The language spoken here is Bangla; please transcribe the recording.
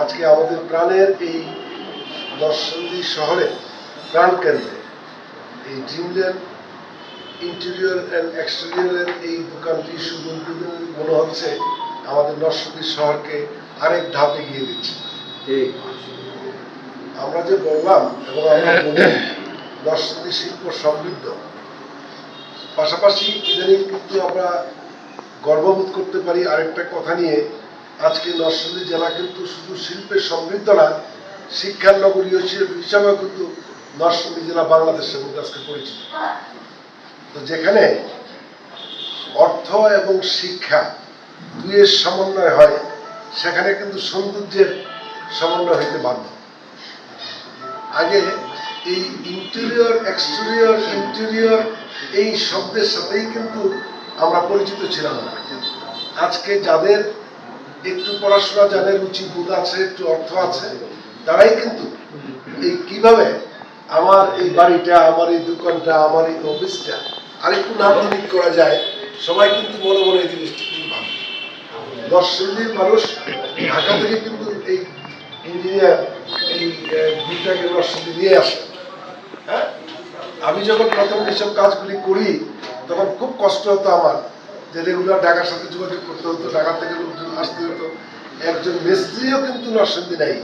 আজকে আমাদের প্রাণের এই নরসিংদী শহরে প্রাণ কেন্দ্রে এই ড্রিমল্যান্ড ইন্টেরিয়র অ্যান্ড এক্সটেরিয়রের এই দোকানটি শুধু মনে হচ্ছে আমাদের নরসিংদী শহরকে আরেক ধাপ এগিয়ে দিচ্ছে। আমরা যে বললাম এবং আমরা নরসিংদী শিল্প সমৃদ্ধ, পাশাপাশি ইদানিং কিন্তু আমরা গর্ববোধ করতে পারি আরেকটা কথা নিয়ে, আজকে নরসিংদী জেলা কিন্তু শুধু শিল্পের সমৃদ্ধ না, শিক্ষার নগরী হিসাবেও কিন্তু নরসিংদী জেলা বাংলাদেশের মধ্যে আজকে পরিচিত। তো যেখানে অর্থ এবং শিক্ষা দুইয়ের সমন্বয় হয়, সেখানে কিন্তু সৌন্দর্যের সমন্বয় হইতে বাধ্য। আগে এই ইন্টেরিয়র ইন্টেরিয়র এই শব্দের সাথেই কিন্তু আমরা পরিচিত ছিলাম না। আজকে যাদের একটু পড়াশোনা জানার রুচি বোধ আছে, একটু অর্থ আছে, তারাই কিন্তু এই কিভাবে আমার এই বাড়িটা, আমার এই দোকানটা, আমার এই অফিসটা আরেকটু নান্দনিক করা যায়, সবাই কিন্তু মনে মনে এই জিনিসটি কিন্তু ভাবে। নরসিংদীর মানুষ ঢাকা থেকে কিন্তু এই ইঞ্জিনিয়ার এই ভিটাকে নরসিংদী নিয়ে আসে। হ্যাঁ, আমি যখন প্রথম এইসব কাজগুলি করি তখন খুব কষ্ট হতো আমার, যে রেগুলার ঢাকার সাথে যোগাযোগ করতে হতো, ঢাকা থেকে লোকজন আসতে হতো। একজন মিস্ত্রিও কিন্তু নরসিংদী নাই।